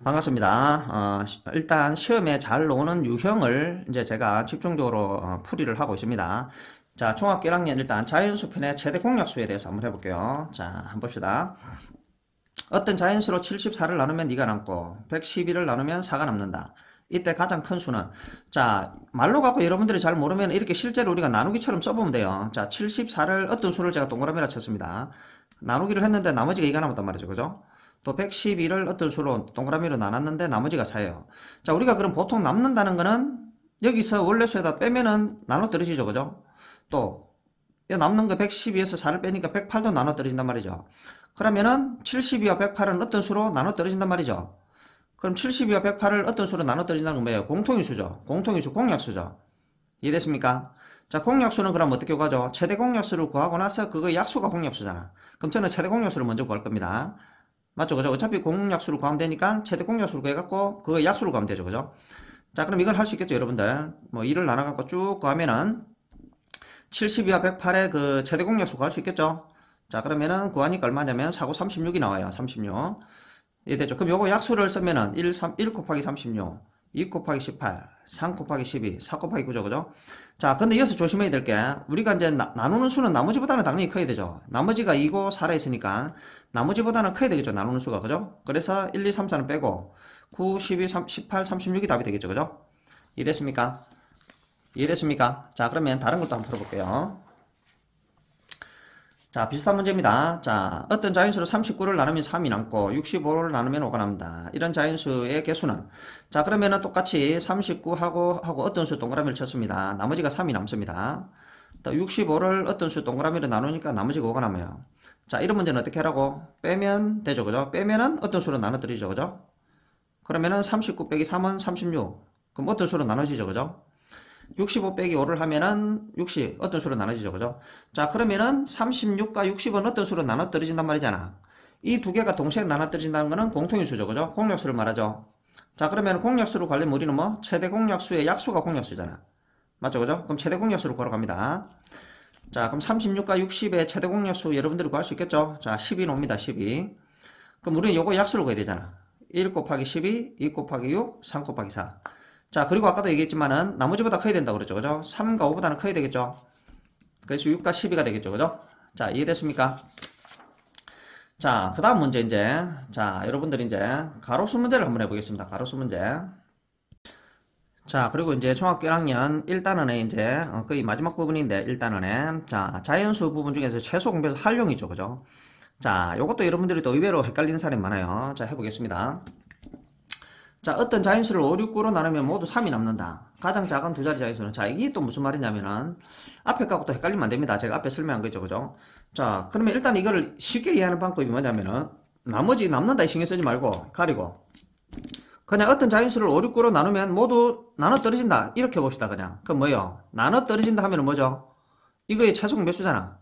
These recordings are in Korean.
반갑습니다. 일단 시험에 잘 나오는 유형을 이제 제가 집중적으로 풀이를 하고 있습니다. 자, 중학교 1학년 일단 자연수 편의 최대 공약수에 대해서 한번 해볼게요. 자, 한번 봅시다. 어떤 자연수로 74를 나누면 2가 남고 112를 나누면 4가 남는다. 이때 가장 큰 수는, 자, 말로 갖고 여러분들이 잘 모르면 이렇게 실제로 우리가 나누기처럼 써보면 돼요. 자, 74를 어떤 수를 제가 동그라미라 쳤습니다. 나누기를 했는데 나머지가 2가 남았단 말이죠. 그죠? 또 112를 어떤 수로 동그라미로 나눴는데 나머지가 4예요. 자, 우리가 그럼 보통 남는다는 거는 여기서 원래 수에다 빼면은 나눠 떨어지죠. 그죠? 또 남는 거 112에서 4를 빼니까 108도 나눠 떨어진단 말이죠. 그러면은 72와 108은 어떤 수로 나눠 떨어진단 말이죠. 그럼 72와 108을 어떤 수로 나눠 떨어진다는 건 뭐예요? 공통인수죠. 공통인수, 공약수죠. 이해됐습니까? 자, 공약수는 그럼 어떻게 구하죠? 최대 공약수를 구하고 나서 그거 약수가 공약수잖아. 그럼 저는 최대 공약수를 먼저 구할 겁니다. 맞죠? 그죠? 어차피 공약수를 구하면 되니까 최대 공약수를 구해갖고 그거 약수를 구하면 되죠. 그죠? 자, 그럼 이걸 할 수 있겠죠, 여러분들? 뭐 2를 나눠갖고 쭉 구하면은 72와 108의 그 최대 공약수 구할 수 있겠죠? 자, 그러면은 구하니까 얼마냐면 4고 36이 나와요. 36. 이해되죠? 그럼 요거 약수를 쓰면은 1 곱하기 36, 2 곱하기 18, 3 곱하기 12, 4 곱하기 9죠. 그죠? 자, 근데 여기서 조심해야 될 게, 우리가 이제 나누는 수는 나머지보다는 당연히 커야 되죠. 나머지가 2고 4라 있으니까, 나머지보다는 커야 되겠죠. 나누는 수가. 그죠? 그래서 1, 2, 3, 4는 빼고, 9, 12, 3, 18, 36이 답이 되겠죠. 그죠? 이해됐습니까? 이해됐습니까? 자, 그러면 다른 것도 한번 풀어볼게요. 자, 비슷한 문제입니다. 자, 어떤 자연수로 39를 나누면 3이 남고 65를 나누면 5가 남는다. 이런 자연수의 개수는, 자, 그러면은 똑같이 39하고 어떤 수 동그라미를 쳤습니다. 나머지가 3이 남습니다. 또 65를 어떤 수 동그라미로 나누니까 나머지가 5가 남아요. 자, 이런 문제는 어떻게 하라고? 빼면 되죠. 그죠? 빼면은 어떤 수로 나눠드리죠. 그죠? 그러면은 39 빼기 3은 36. 그럼 어떤 수로 나눠지죠. 그죠? 65 빼기 5를 하면은 60 어떤 수로 나눠지죠. 그죠? 자, 그러면은 36과 60은 어떤 수로 나눠 떨어진단 말이잖아. 이 두 개가 동시에 나눠 떨어진다는 거는 공통인수죠. 그죠? 공약수를 말하죠. 자, 그러면 공약수로 관련 우리는 뭐 최대 공약수의 약수가 공약수잖아. 맞죠? 그죠? 그럼 최대 공약수로 걸어갑니다. 자, 그럼 36과 60의 최대 공약수 여러분들이 구할 수 있겠죠? 자, 12 나옵니다. 12. 그럼 우리는 요거 약수를 구해야 되잖아. 1 곱하기 12, 2 곱하기 6, 3 곱하기 4. 자, 그리고 아까도 얘기했지만은 나머지보다 커야 된다고 그랬죠. 그죠? 3과 5보다는 커야 되겠죠. 그래서 6과 12가 되겠죠. 그죠? 자, 이해됐습니까? 자, 그 다음 문제 이제, 자, 여러분들 이제 가로수 문제를 한번 해보겠습니다. 가로수 문제. 자, 그리고 이제 중학교 1학년 1단원에 이제 거의 마지막 부분인데 1단원에, 자, 자연수 부분 중에서 최소 공배수 활용이죠. 그죠? 자, 요것도 여러분들이 또 의외로 헷갈리는 사람이 많아요. 자, 해보겠습니다. 자, 어떤 자연수를 5, 6, 9로 나누면 모두 3이 남는다. 가장 작은 두 자리 자연수는, 자, 이게 또 무슨 말이냐면은 앞에 거하고 또 헷갈리면 안 됩니다. 제가 앞에 설명한 거죠. 그죠? 자, 그러면 일단 이거를 쉽게 이해하는 방법이 뭐냐면은 나머지 남는다 이 신경 쓰지 말고 가리고 그냥 어떤 자연수를 5, 6, 9로 나누면 모두 나눠 떨어진다. 이렇게 봅시다. 그냥. 그럼 뭐예요? 나눠 떨어진다 하면은 뭐죠? 이거의 최소 공배수잖아.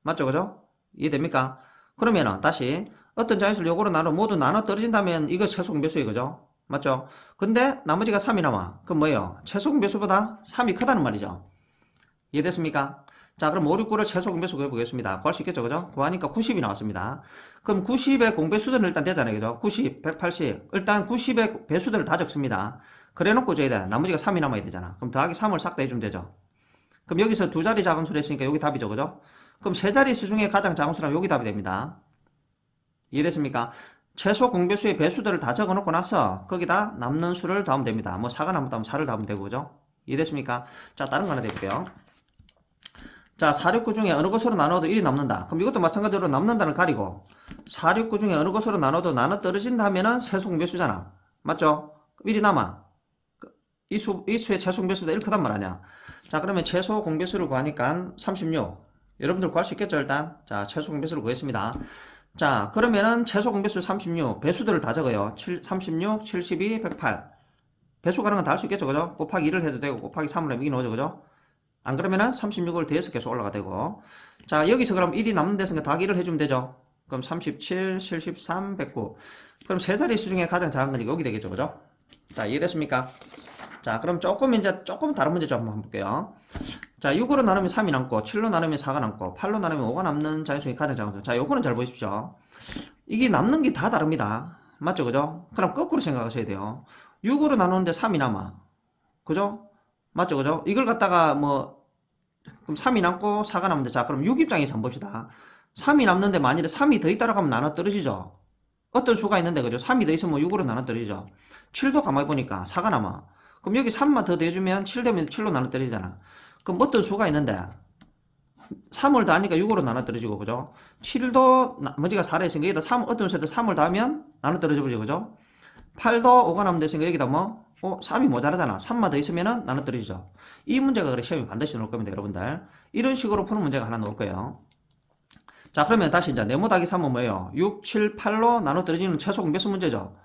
맞죠? 그죠? 이해됩니까? 그러면은 다시 어떤 자연수를 요거로 나누면 모두 나눠 떨어진다면 이거 최소 공배수예요. 그죠? 맞죠? 근데 나머지가 3이 남아. 그럼 뭐예요? 최소 공배수보다 3이 크다는 말이죠. 이해됐습니까? 자, 그럼 5, 6, 9를 최소 공배수 구해보겠습니다. 구할 수 있겠죠? 그죠? 구하니까 90이 나왔습니다. 그럼 90의 공배수들은 일단 되잖아요. 그죠? 90, 180. 일단 90의 배수들을 다 적습니다. 그래 놓고 줘야 돼. 나머지가 3이 남아야 되잖아. 그럼 더하기 3을 싹 다 해주면 되죠. 그럼 여기서 두 자리 작은 수를 했으니까 여기 답이죠. 그죠? 그럼 세 자리 수 중에 가장 작은 수라면 여기 답이 됩니다. 이해됐습니까? 최소 공배수의 배수들을 다 적어 놓고 나서 거기다 남는 수를 더하면 됩니다. 뭐 4가 남았다면 4를 더하면 되고, 그죠? 이해됐습니까? 자, 다른 거 하나 드릴게요. 자, 4, 6, 9 중에 어느 것으로 나눠도 1이 남는다. 그럼 이것도 마찬가지로 남는다를 가리고 4, 6, 9 중에 어느 것으로 나눠도 나눠 떨어진다 하면은 최소 공배수잖아. 맞죠? 1이 남아. 이 수의 최소 공배수보다 1 크단 말 아니야. 자, 그러면 최소 공배수를 구하니까 36. 여러분들 구할 수 있겠죠, 일단? 자, 최소 공배수를 구했습니다. 자, 그러면은 최소 공배수 36, 배수들을 다 적어요. 36, 72, 108. 배수 가는 건 다 할 수 있겠죠, 그죠? 곱하기 2를 해도 되고, 곱하기 3을 하면 이게 나오죠, 그죠? 안 그러면은 36을 더해서 계속 올라가 되고. 자, 여기서 그럼 1이 남는 데서 더하기 1을 해주면 되죠? 그럼 37, 73, 109. 그럼 세 자리 수 중에 가장 작은 건 여기 되겠죠, 그죠? 자, 이해됐습니까? 자, 그럼 조금 다른 문제 좀 한번 볼게요. 자, 6으로 나누면 3이 남고 7로 나누면 4가 남고 8로 나누면 5가 남는 자연수의 가장 작은 수. 자, 요거는 잘 보십시오. 이게 남는 게 다 다릅니다. 맞죠? 그죠? 그럼 거꾸로 생각하셔야 돼요. 6으로 나누는데 3이 남아. 그죠? 맞죠? 그죠? 이걸 갖다가 뭐 그럼 3이 남고 4가 남는데, 자 그럼 6 입장에서 한번 봅시다. 3이 남는데 만일에 3이 더 있다라고 하면 나눠 떨어지죠. 어떤 수가 있는데, 그죠? 3이 더 있으면 6으로 나눠 떨어지죠. 7도 가만히 보니까 4가 남아. 그럼 여기 3만 더 대주면 7 되면 7로 나눠 떨어지잖아. 그럼 어떤 수가 있는데 3을 더하니까 6으로 나눠 떨어지고, 그죠? 7도 나머지가 4라 했으니까 여기다 3, 어떤 수에다 3을 더하면 나눠 떨어져 버리죠, 그죠? 8도 5가 남으면 됐으니까 여기다 뭐 3이 모자라잖아. 3만 더 있으면은 나눠 떨어지죠. 이 문제가 그래 시험에 반드시 나올 겁니다, 여러분들. 이런 식으로 푸는 문제가 하나 나올 거예요. 자, 그러면 다시 이제 네모 더하기 3은 뭐예요? 6, 7, 8로 나눠 떨어지는 최소 공배수 문제죠.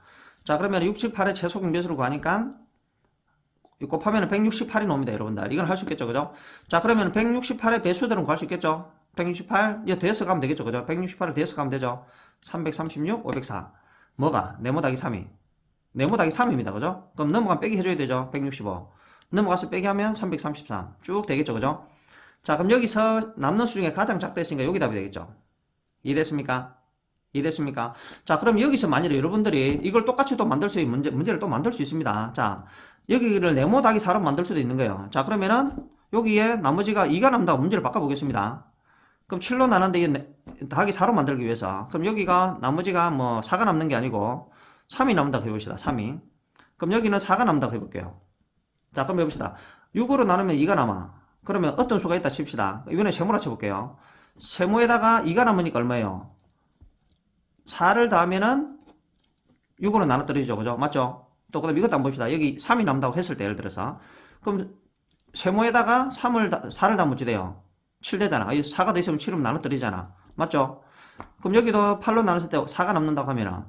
자, 그러면 6, 7, 8의 최소 공배수를 구하니까 곱하면 168이 나옵니다, 여러분들. 이건 할 수 있겠죠, 그죠? 자, 그러면 168의 배수들은 구할 수 있겠죠? 168, 이거 더해서 가면 되겠죠, 그죠? 168을 더해서 가면 되죠? 336, 504. 뭐가? 네모 더하기 3이. 네모 더하기 3입니다, 그죠? 그럼 넘어가면 빼기 해줘야 되죠? 165. 넘어가서 빼기 하면 333. 쭉 되겠죠, 그죠? 자, 그럼 여기서 남는 수 중에 가장 작다 했으니까 여기 답이 되겠죠? 이해됐습니까? 이해됐습니까? 자, 그럼 여기서 만일에 여러분들이 이걸 똑같이 또 만들 수 있는 문제를 또 만들 수 있습니다. 자, 여기를 네모 더하기 4로 만들 수도 있는 거예요. 자, 그러면은 여기에 나머지가 2가 남다고 문제를 바꿔보겠습니다. 그럼 7로 나눴는데 더하기 4로 만들기 위해서, 그럼 여기가 나머지가 뭐 4가 남는 게 아니고 3이 남는다고 해봅시다. 3이. 그럼 여기는 4가 남는다고 해볼게요. 자, 그럼 해봅시다. 6으로 나누면 2가 남아. 그러면 어떤 수가 있다 칩시다. 이번에 세모라 쳐볼게요. 세모에다가 2가 남으니까 얼마예요? 4를 더하면은 6으로 나눠 떨어지죠, 그죠? 맞죠? 또 그다음 이것도 한번 봅시다. 여기 3이 남다고 했을 때 예를 들어서, 그럼 세모에다가 4를 다 묻지돼요. 7 되잖아. 4가 더 있으면 7이면 나눠 떨어지잖아. 맞죠? 그럼 여기도 8로 나눴을 때 4가 남는다고 하면은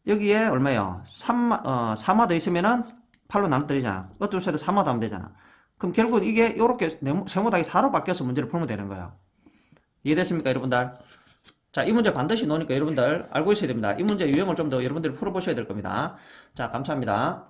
여기에 얼마예요? 3마 더 있으면은 8로 나눠 떨어지잖아. 어떤 수에도 3마 더 하면 되잖아. 그럼 결국 이게 이렇게 세모 더하기 4로 바뀌어서 문제를 풀면 되는 거예요. 이해됐습니까, 여러분들? 자, 이 문제 반드시 나오니까 여러분들 알고 있어야 됩니다. 이 문제 유형을 좀 더 여러분들이 풀어보셔야 될 겁니다. 자, 감사합니다.